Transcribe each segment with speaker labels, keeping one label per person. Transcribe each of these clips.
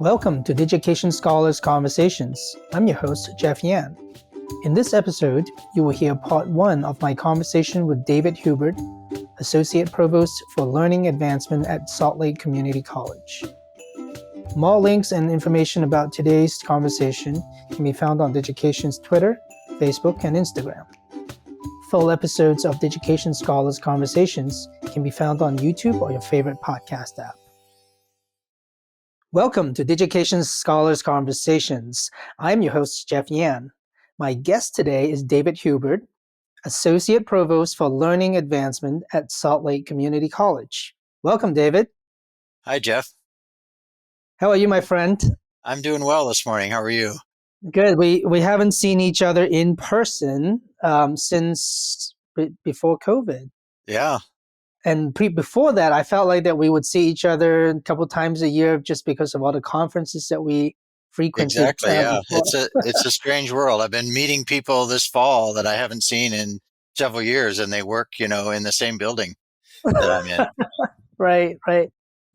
Speaker 1: Welcome to Education Scholars Conversations. I'm your host, Jeff Yan. In this episode, you will hear part one of my conversation with David Hubert, Associate Provost for Learning Advancement at Salt Lake Community College. More links and information about today's conversation can be found on Education's Twitter, Facebook, and Instagram. Full episodes of Education Scholars Conversations can be found on YouTube or your favorite podcast app. Welcome to Education Scholars Conversations. I'm your host, Jeff Yan. My guest today is David Hubert, Associate Provost for Learning Advancement at Salt Lake Community College. Welcome, David.
Speaker 2: Hi, Jeff.
Speaker 1: How are you, my friend?
Speaker 2: I'm doing well this morning. How are you?
Speaker 1: Good. We haven't seen each other in person since before COVID.
Speaker 2: Yeah.
Speaker 1: And before that, I felt like that we would see each other a couple times a year just because of all the conferences that we frequented.
Speaker 2: Exactly. Yeah. It's a strange world. I've been meeting people this fall that I haven't seen in several years, and they work, in the same building that I'm in.
Speaker 1: Right.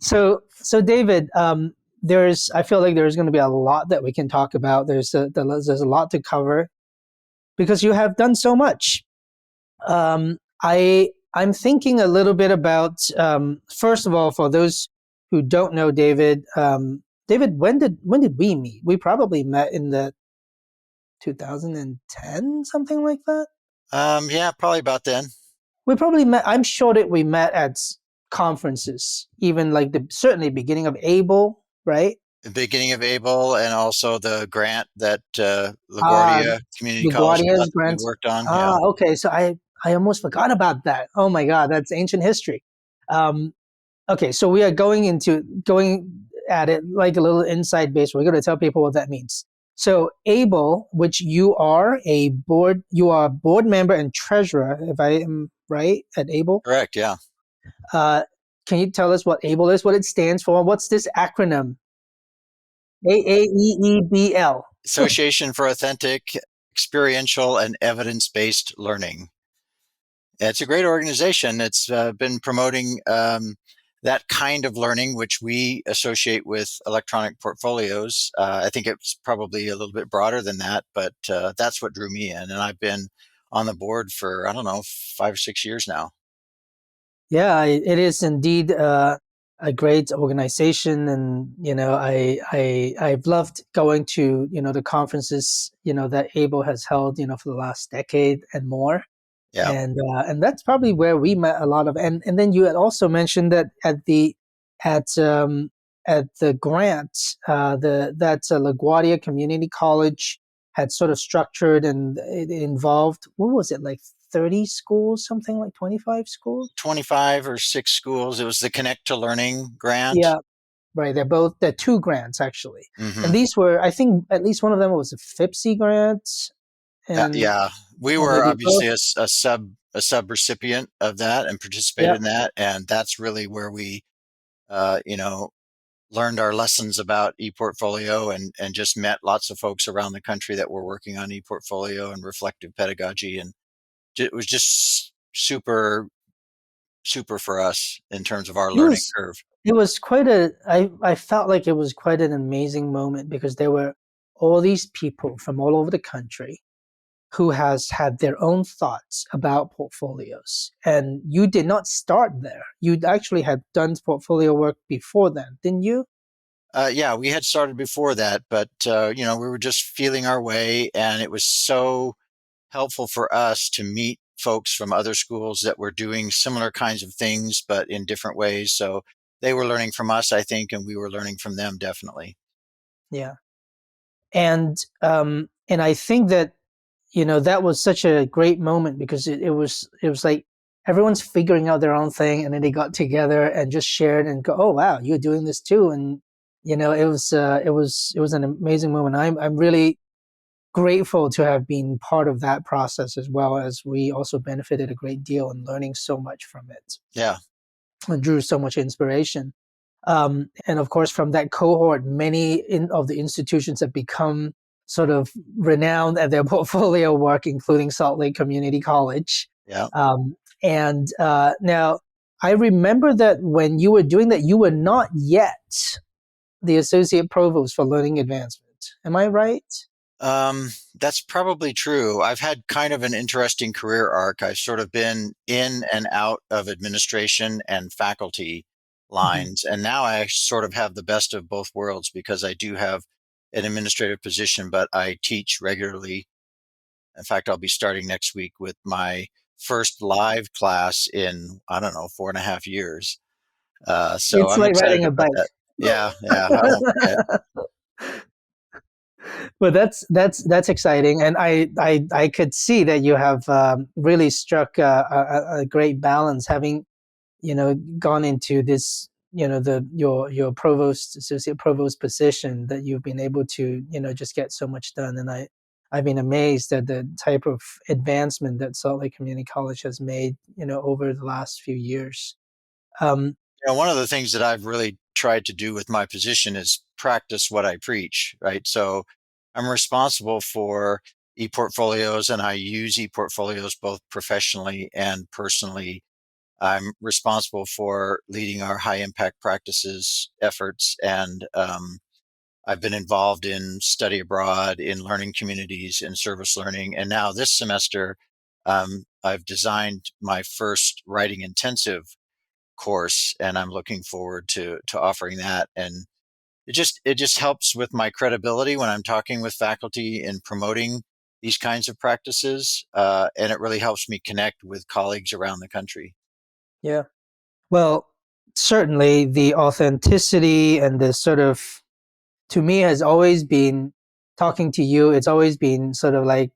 Speaker 1: So David, I feel like there's going to be a lot that we can talk about. There's a lot to cover because you have done so much. I'm thinking a little bit about, first of all, for those who don't know David, David, when did we meet? We probably met in the 2010, something like that.
Speaker 2: Yeah, probably about then.
Speaker 1: We probably met. I'm sure that we met at conferences, even like certainly beginning of ABLE, right?
Speaker 2: The beginning of ABLE, and also the grant that LaGuardia Community College worked on.
Speaker 1: Yeah. Okay. So I almost forgot about that. Oh my God, that's ancient history. Okay, so we are going at it like a little inside base. We're going to tell people what that means. So ABLE, which you are a board member and treasurer, if I am right, at ABLE?
Speaker 2: Correct, yeah.
Speaker 1: Can you tell us what ABLE is, what it stands for? What's this acronym? AAEEBL.
Speaker 2: Association for Authentic, Experiential, and Evidence-Based Learning. It's a great organization. It's been promoting that kind of learning, which we associate with electronic portfolios. I think it's probably a little bit broader than that, but that's what drew me in. And I've been on the board for, 5 or 6 years now. Yeah,
Speaker 1: it is indeed a great organization. And, I've loved going to, the conferences, that ABLE has held, for the last decade and more.
Speaker 2: Yeah.
Speaker 1: And that's probably where we met a lot of, and then you had also mentioned that at the grant, that LaGuardia Community College had sort of structured, and it involved, what was it, like 30 schools, something like 25 schools?
Speaker 2: 25 or 6 schools. It was the Connect to Learning grant.
Speaker 1: Yeah, right. They're two grants actually.
Speaker 2: Mm-hmm.
Speaker 1: And these were, I think at least one of them was a FIPSI grant. And
Speaker 2: we were obviously a sub recipient of that and participated in that, and that's really where we, learned our lessons about ePortfolio and just met lots of folks around the country that were working on ePortfolio and reflective pedagogy, and it was just super for us in terms of our learning curve.
Speaker 1: It was I felt like it was quite an amazing moment because there were all these people from all over the country who has had their own thoughts about portfolios. And you did not start there. You actually had done portfolio work before then, didn't you?
Speaker 2: Yeah, we had started before that, but, we were just feeling our way, and it was so helpful for us to meet folks from other schools that were doing similar kinds of things, but in different ways. So they were learning from us, I think, and we were learning from them, definitely.
Speaker 1: Yeah. And I think that, that was such a great moment because it was like everyone's figuring out their own thing, and then they got together and just shared and go, oh wow, you're doing this too. And it was an amazing moment. I'm really grateful to have been part of that process, as well as we also benefited a great deal in learning so much from it.
Speaker 2: Yeah.
Speaker 1: And drew so much inspiration. And of course, from that cohort, many of the institutions have become sort of renowned at their portfolio work, including Salt Lake Community College.
Speaker 2: Yeah.
Speaker 1: Now, I remember that when you were doing that, you were not yet the associate provost for learning advancement. Am I right?
Speaker 2: That's probably true. I've had kind of an interesting career arc. I've sort of been in and out of administration and faculty
Speaker 1: Mhm.
Speaker 2: lines, and now I sort of have the best of both worlds because I do have an administrative position, but I teach regularly. In fact, I'll be starting next week with my first live class in, I don't know, 4.5 years. So
Speaker 1: It's
Speaker 2: I'm
Speaker 1: like
Speaker 2: excited
Speaker 1: riding a
Speaker 2: about
Speaker 1: bike.
Speaker 2: that. Yeah, yeah, I won't forget.
Speaker 1: But that's exciting, and I could see that you have really struck a great balance, having gone into this the your provost associate provost position, that you've been able to just get so much done. And I've been amazed at the type of advancement that Salt Lake Community College has made over the last few years. um,
Speaker 2: One of the things that I've really tried to do with my position is practice what I preach, right? So I'm responsible for e-portfolios, and I use e-portfolios both professionally and personally. I'm responsible for leading our high impact practices efforts, and I've been involved in study abroad, in learning communities, in service learning. And now this semester, I've designed my first writing intensive course, and I'm looking forward to offering that. And it just helps with my credibility when I'm talking with faculty and promoting these kinds of practices, and it really helps me connect with colleagues around the country.
Speaker 1: yeah. Well, certainly the authenticity and the sort of, to me, has always been, talking to you, it's always been sort of like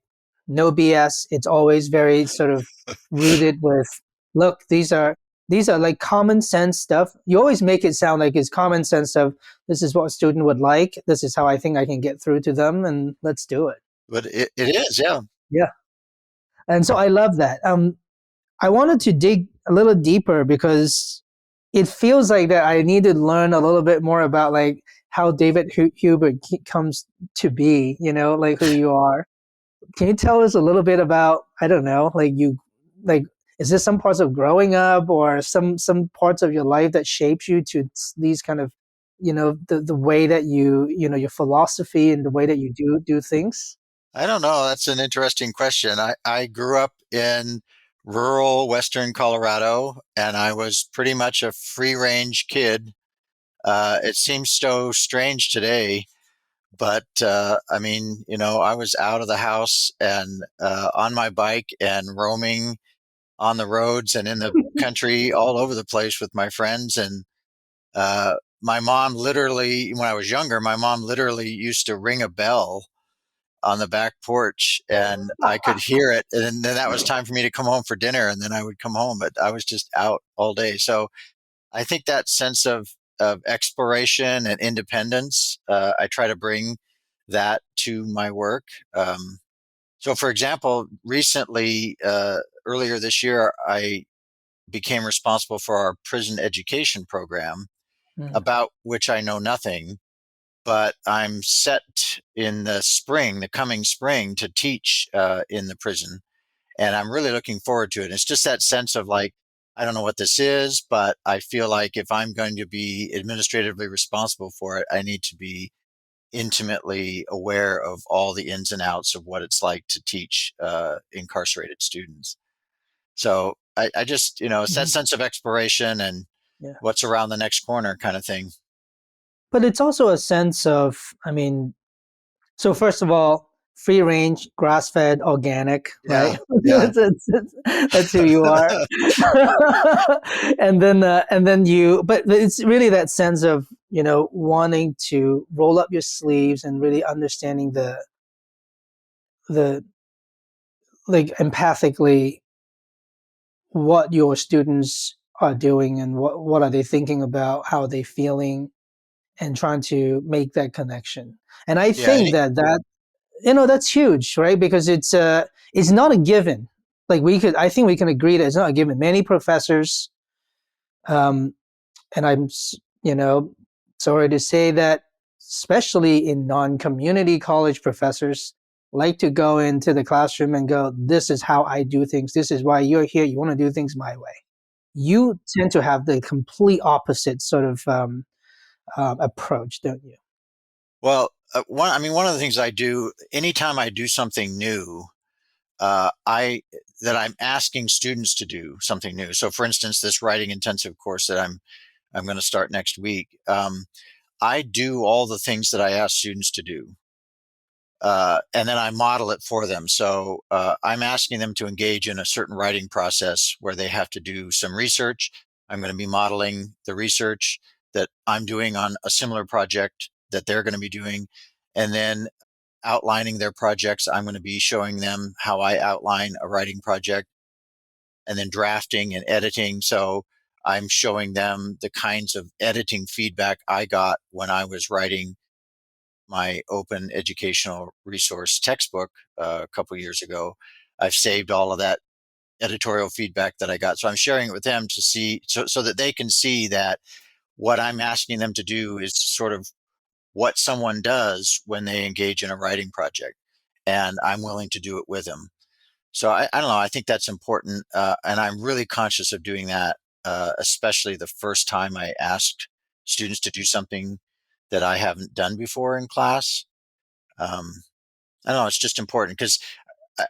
Speaker 1: no BS. It's always very sort of rooted with, look, these are like common sense stuff. You always make it sound like it's common sense stuff. This is what a student would like. This is how I think I can get through to them, and let's do it.
Speaker 2: But it is, yeah.
Speaker 1: Yeah. And so I love that. I wanted to dig a little deeper because it feels like that I need to learn a little bit more about like how David Hubert comes to be, like who you are. Can you tell us a little bit about, I don't know, like like, is this some parts of growing up, or some parts of your life that shapes you to these kind of, the way that your philosophy and the way that you do things?
Speaker 2: I don't know. That's an interesting question. I grew up in rural Western Colorado, and I was pretty much a free range kid. It seems so strange today, but I mean, I was out of the house and on my bike and roaming on the roads and in the country all over the place with my friends. And my mom literally, when I was younger, my mom literally used to ring a bell on the back porch, and I could hear it. And then that was time for me to come home for dinner, and then I would come home, but I was just out all day. So I think that sense of exploration and independence, I try to bring that to my work. So, for example, recently, earlier this year, I became responsible for our prison education program,
Speaker 1: Mm.
Speaker 2: about which I know nothing, but I'm set in the spring, the coming spring, to teach in the prison. And I'm really looking forward to it. It's just that sense of like, I don't know what this is, but I feel like if I'm going to be administratively responsible for it, I need to be intimately aware of all the ins and outs of what it's like to teach incarcerated students. So I just, it's that
Speaker 1: Mhm.
Speaker 2: sense of exploration and
Speaker 1: Yeah.
Speaker 2: what's around the next corner kind of thing.
Speaker 1: But it's also a sense of, I mean, so first of all, free range, grass fed, organic,
Speaker 2: Yeah.
Speaker 1: right?
Speaker 2: Yeah.
Speaker 1: That's who you are. And then but it's really that sense of wanting to roll up your sleeves and really understanding the like empathically what your students are doing, and what are they thinking about, how are they feeling, and trying to make that connection. And I
Speaker 2: Yeah.
Speaker 1: think that that's huge, right? Because it's not a given. Like, I think we can agree that it's not a given. Many professors, um, and I'm, sorry to say that, especially in non-community college, professors like to go into the classroom and go, "This is how I do things. This is why you're here. You want to do things my way." You tend to have the complete opposite sort of approach, don't you?
Speaker 2: Well, one of the things I do anytime I do something new, I that I'm asking students to do something new. So, for instance, this writing intensive course that I'm going to start next week, I do all the things that I ask students to do, and then I model it for them. So I'm asking them to engage in a certain writing process where they have to do some research. I'm going to be modeling the research that I'm doing on a similar project that they're going to be doing, and then outlining their projects. I'm going to be showing them how I outline a writing project, and then drafting and editing. So I'm showing them the kinds of editing feedback I got when I was writing my open educational resource textbook a couple years ago. I've saved all of that editorial feedback that I got. So I'm sharing it with them to see, so that they can see that what I'm asking them to do is sort of what someone does when they engage in a writing project. And I'm willing to do it with them. So I don't know. I think that's important. And I'm really conscious of doing that, especially the first time I asked students to do something that I haven't done before in class. Um, I don't know. It's just important because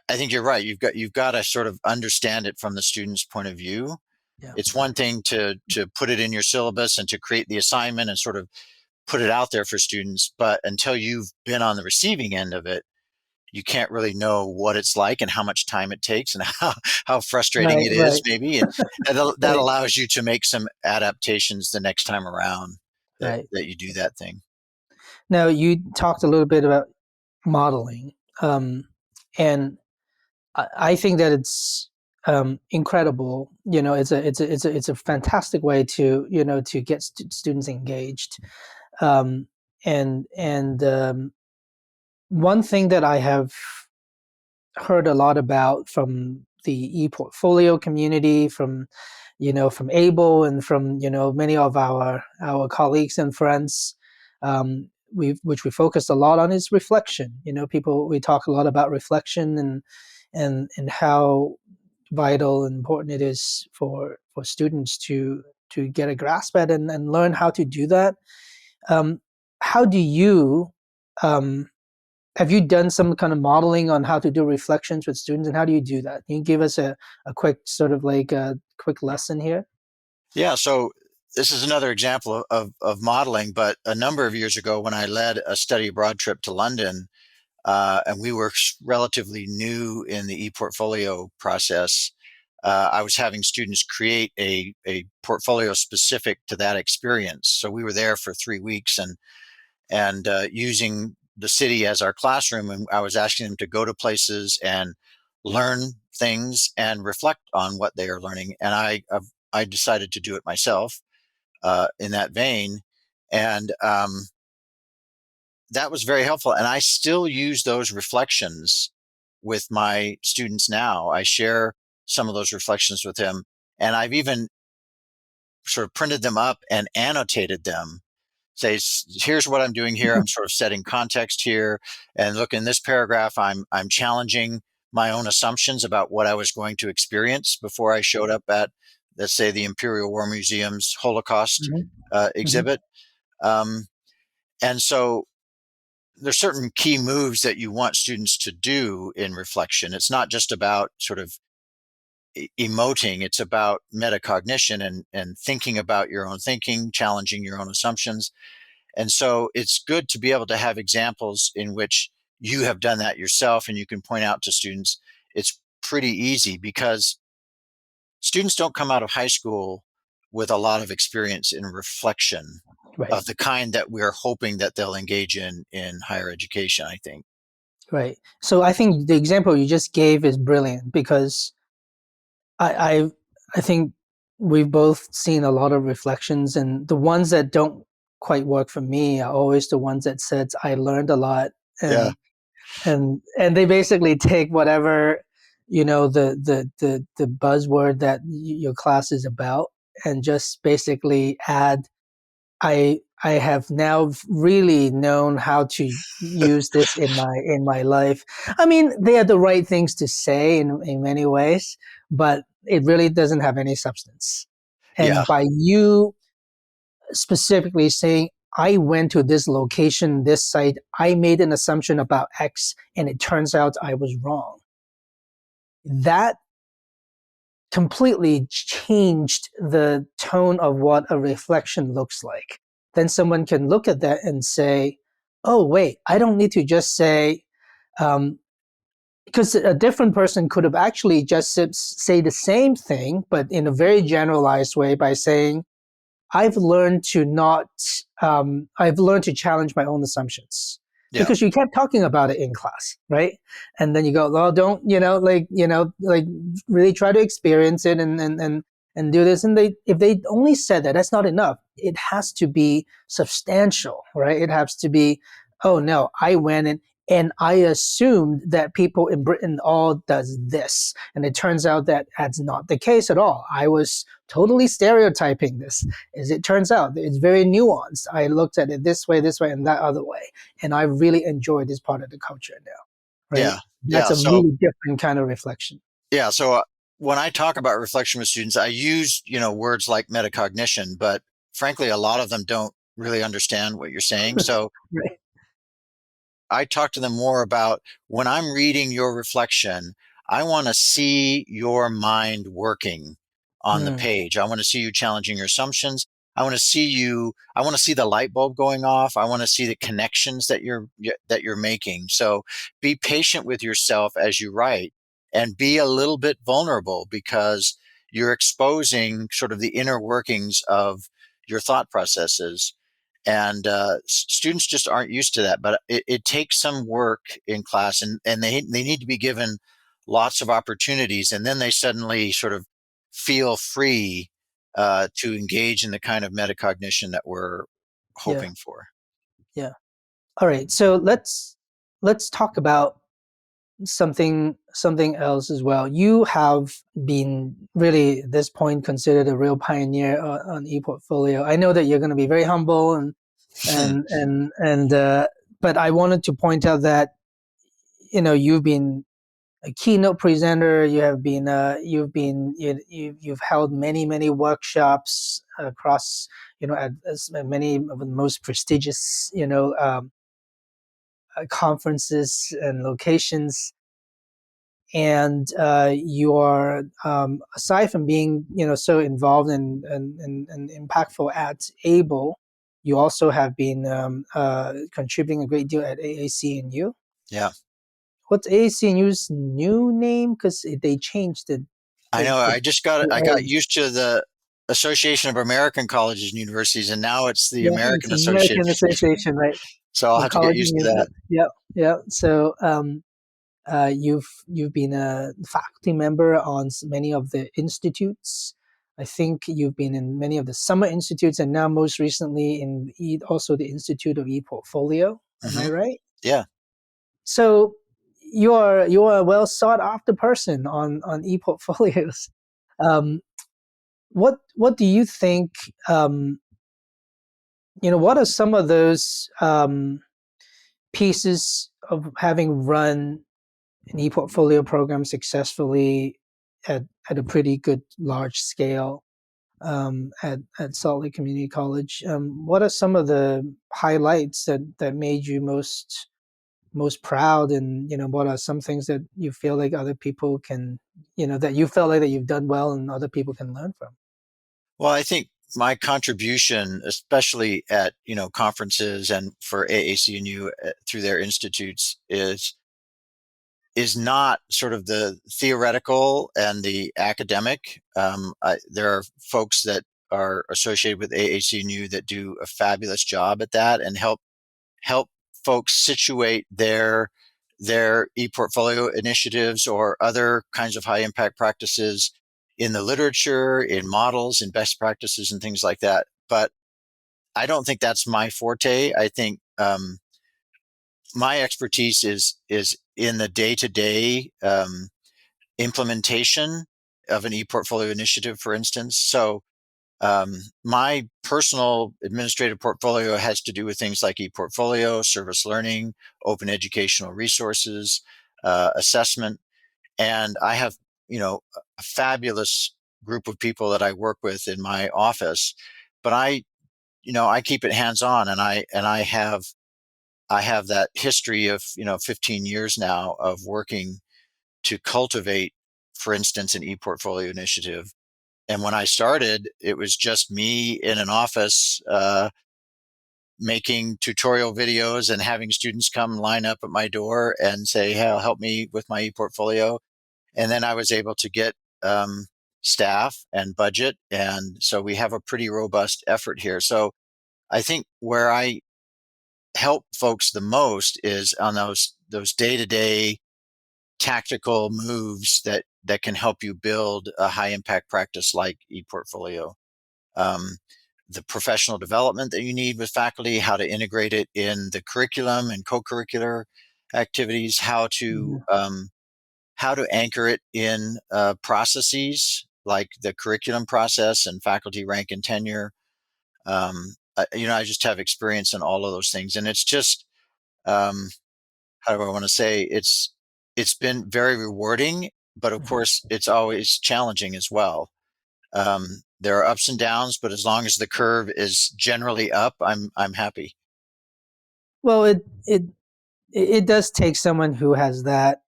Speaker 2: I think you're right. You've got to sort of understand it from the student's point of view.
Speaker 1: Yeah.
Speaker 2: It's one thing to put it in your syllabus and to create the assignment and sort of put it out there for students, but until you've been on the receiving end of it, you can't really know what it's like and how much time it takes and how frustrating
Speaker 1: Right,
Speaker 2: it
Speaker 1: right,
Speaker 2: is maybe. And that
Speaker 1: right,
Speaker 2: allows you to make some adaptations the next time around
Speaker 1: right.
Speaker 2: that you do that thing.
Speaker 1: Now, you talked a little bit about modeling, um, and I think that it's incredible. It's a fantastic way to to get students engaged. Um, and one thing that I have heard a lot about from the e-portfolio community, from from Able, and from many of our colleagues and friends, which we focused a lot on, is reflection. We talk a lot about reflection, and how vital and important it is for students to get a grasp at, and learn how to do that. um, how do you um, have you done some kind of modeling on how to do reflections with students, and how do you do that? Can you give us a quick sort of like a quick lesson here?
Speaker 2: Yeah. So this is another example of modeling, but a number of years ago when I led a study abroad trip to London, and we were relatively new in the e-portfolio process. I was having students create a portfolio specific to that experience. So we were there for 3 weeks and using the city as our classroom, and I was asking them to go to places and learn things and reflect on what they are learning. And I decided to do it myself in that vein, and that was very helpful. And I still use those reflections with my students now. I share some of those reflections with them. And I've even sort of printed them up and annotated them. Say, here's what I'm doing here. I'm sort of setting context here. And look, in this paragraph, I'm challenging my own assumptions about what I was going to experience before I showed up at, let's say, the Imperial War Museum's Holocaust
Speaker 1: Hmm. Hmm.
Speaker 2: exhibit. Um, and so there's certain key moves that you want students to do in reflection. It's not just about sort of emoting, it's about metacognition and thinking about your own thinking, challenging your own assumptions. And so it's good to be able to have examples in which you have done that yourself and you can point out to students. It's pretty easy because students don't come out of high school with a lot of experience in reflection
Speaker 1: Right,
Speaker 2: of the kind that we're hoping that they'll engage in higher education, I think.
Speaker 1: right. So I think the example you just gave is brilliant, because I I, I think we've both seen a lot of reflections, and the ones that don't quite work for me are always the ones that said I learned a lot,
Speaker 2: Yeah.
Speaker 1: and they basically take whatever the buzzword that your class is about, and just basically add, I have now really known how to use this in my life. I mean, they are the right things to say in many ways, but it really doesn't have any substance.
Speaker 2: Yeah.
Speaker 1: And by you specifically saying, I went to this location, this site, I made an assumption about X, and it turns out I was wrong. That completely changed the tone of what a reflection looks like. Then someone can look at that and say, oh, wait, I don't need to just say, because a different person could have actually just say the same thing, but in a very generalized way by saying, I've learned to not, I've learned to challenge my own assumptions.
Speaker 2: Yeah.
Speaker 1: Because you kept talking about it in class, right? And then you go, well, don't, like really try to experience it and do this. And if they only said that, that's not enough. It has to be substantial, right? It has to be, oh no, I went and I assumed that people in Britain all does this. And it turns out that that's not the case at all. I was totally stereotyping this. As it turns out, it's very nuanced. I looked at it this way, and that other way. And I really enjoy this part of the culture now, right?
Speaker 2: Yeah.
Speaker 1: That's
Speaker 2: Yeah.
Speaker 1: a
Speaker 2: So,
Speaker 1: really different kind of reflection.
Speaker 2: yeah. So when I talk about reflection with students, I use, words like metacognition, but frankly, a lot of them don't really understand what you're saying. So
Speaker 1: Right.
Speaker 2: I talk to them more about when I'm reading your reflection, I want to see your mind working on the
Speaker 1: Mm,
Speaker 2: page. I want to see you challenging your assumptions. I want to see the light bulb going off. I want to see the connections that you're making. So be patient with yourself as you write and be a little bit vulnerable because you're exposing sort of the inner workings of your thought processes. And students just aren't used to that, but it takes some work in class, and they need to be given lots of opportunities, and then they suddenly sort of feel free to engage in the kind of metacognition that we're
Speaker 1: yeah.
Speaker 2: hoping for.
Speaker 1: Yeah. All right. So let's talk about something else as well. You have been really at this point considered a real pioneer on ePortfolio. I know that you're going to be very humble and but I wanted to point out that you've been a keynote presenter. You have been you've held many workshops across at many of the most prestigious conferences and locations. And you are aside from being so involved and impactful at Able, you also have been contributing a great deal at AAC&U.
Speaker 2: Yeah,
Speaker 1: What's AAC&U's new name? Because they changed it.
Speaker 2: I know. I got
Speaker 1: Oh,
Speaker 2: used to the Association of American Colleges and Universities, and now it's the
Speaker 1: yeah, it's
Speaker 2: American
Speaker 1: the American
Speaker 2: Association.
Speaker 1: Association, right?
Speaker 2: So I'll
Speaker 1: Of
Speaker 2: have to get
Speaker 1: College
Speaker 2: used to
Speaker 1: and
Speaker 2: that.
Speaker 1: yeah, yeah. So you've been a faculty member on many of the institutes. I think you've been in many of the summer institutes, and now most recently in also the Institute of ePortfolio. Am I
Speaker 2: Hmm.
Speaker 1: right?
Speaker 2: Yeah.
Speaker 1: So you're a well sought after person on ePortfolios. Um, what do you think? Um, what are some of those pieces of having run an e-portfolio program successfully at a pretty good large scale at Salt Lake Community College? What are some of the highlights that made you most proud, and what are some things that you feel like other people can, that you felt like that you've done well and other people can learn from?
Speaker 2: Well, I think my contribution, especially at conferences and for AAC&U through their institutes, is not sort of the theoretical and the academic. There are folks that are associated with AAC&U that do a fabulous job at that and help folks situate their e-portfolio initiatives or other kinds of high impact practices in the literature, in models, in best practices, and things like that. But I don't think that's my forte. I think my expertise is in the day to day implementation of an e-portfolio initiative, for instance. So my personal administrative portfolio has to do with things like e-portfolio, service learning, open educational resources, assessment, and I have a fabulous group of people that I work with in my office. But I I keep it hands-on, and I have that history of 15 years now of working to cultivate, for instance, an e-portfolio initiative. And when I started, it was just me in an office making tutorial videos and having students come line up at my door and say, hey, help me with my e-portfolio. And then I was able to get staff and budget. And so we have a pretty robust effort here. So I think where I help folks the most is on those day-to-day tactical moves that can help you build a high impact practice like ePortfolio. The professional development that you need with faculty, how to integrate it in the curriculum and co-curricular activities, how to anchor it in processes like the curriculum process and faculty rank and tenure. I just have experience in all of those things, and it's just how do I want to say, it's been very rewarding, but of course it's always challenging as well. There are ups and downs, but as long as the curve is generally up, I'm happy.
Speaker 1: Well, it does take someone who has that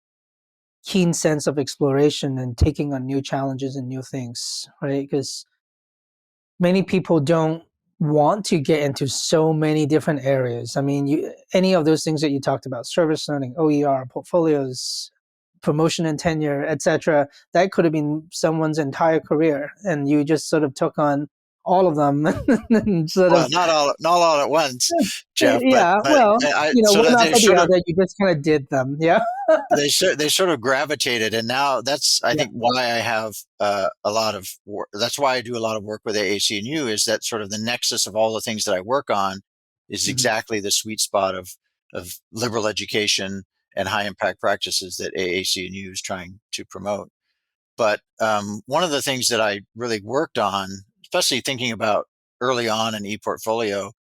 Speaker 1: keen sense of exploration and taking on new challenges and new things, right? Because many people don't want to get into so many different areas. I mean, any of those things that you talked about, service learning, OER, portfolios, promotion and tenure, etc., that could have been someone's entire career, and you just sort of took on all of them and sort
Speaker 2: Well,
Speaker 1: of
Speaker 2: not all at once, Jeff, but
Speaker 1: yeah, well,
Speaker 2: I
Speaker 1: one
Speaker 2: sort of
Speaker 1: after the other, you just kind of did them. Yeah.
Speaker 2: they sort of gravitated, and now that's I
Speaker 1: Yeah.
Speaker 2: think why I have a lot of work. That's why I do a lot of work with AAC&U, is that sort of the nexus of all the things that I work on is
Speaker 1: Mhm.
Speaker 2: exactly the sweet spot of liberal education and high impact practices that AAC&U is trying to promote. But one of the things that I really worked on, especially thinking about early on in ePortfolio,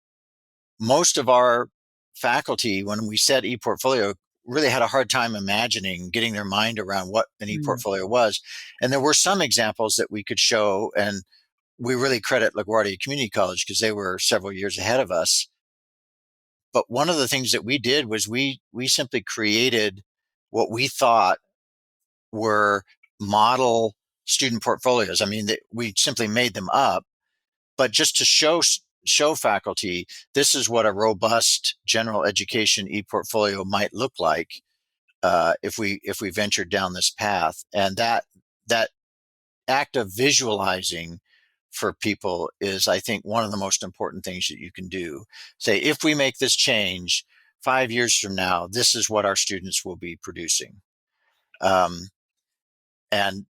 Speaker 2: most of our faculty, when we said ePortfolio, really had a hard time imagining, getting their mind around what an
Speaker 1: Mm.
Speaker 2: ePortfolio was. And there were some examples that we could show, and we really credit LaGuardia Community College because they were several years ahead of us. But one of the things that we did was we simply created what we thought were model student portfolios. I mean, we simply made them up, but just to show faculty, this is what a robust general education e-portfolio might look like if we ventured down this path. And that act of visualizing for people is, I think, one of the most important things that you can do. Say, if we make this change 5 years from now, this is what our students will be producing. And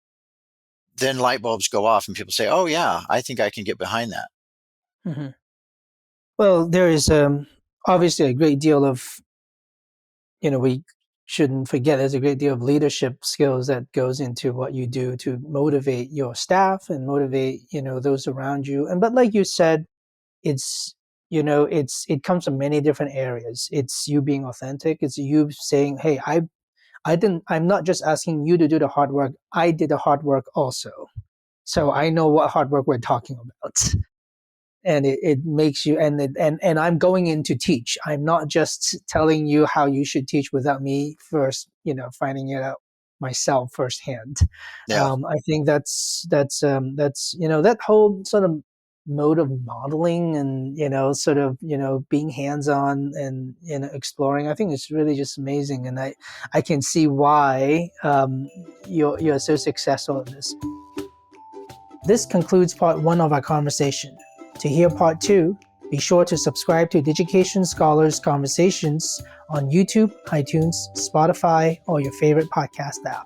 Speaker 2: then light bulbs go off and people say, oh yeah, I think I can get behind that.
Speaker 1: Mm-hmm. Well, there is obviously a great deal of, we shouldn't forget there's a great deal of leadership skills that goes into what you do to motivate your staff and motivate, those around you. But like you said, it's, it comes from many different areas. It's you being authentic. It's you saying, hey, I'm not just asking you to do the hard work. I did the hard work also. So I know what hard work we're talking about. And it makes you, and I'm going in to teach. I'm not just telling you how you should teach without me first, finding it out myself firsthand.
Speaker 2: Yeah.
Speaker 1: I think that's that whole sort of mode of modeling and sort of being hands-on and exploring. I think it's really just amazing, and I can see why you're so successful in this. This concludes part 1 of our conversation. To hear part 2, be sure to subscribe to Digication Scholars Conversations on YouTube, iTunes, Spotify, or your favorite podcast app.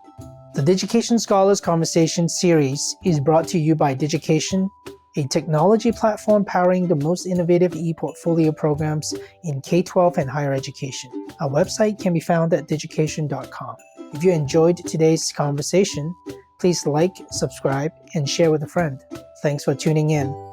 Speaker 1: The Digication Scholars Conversation series is brought to you by Digication, a technology platform powering the most innovative e-portfolio programs in K-12 and higher education. Our website can be found at digication.com. If you enjoyed today's conversation, please like, subscribe, and share with a friend. Thanks for tuning in.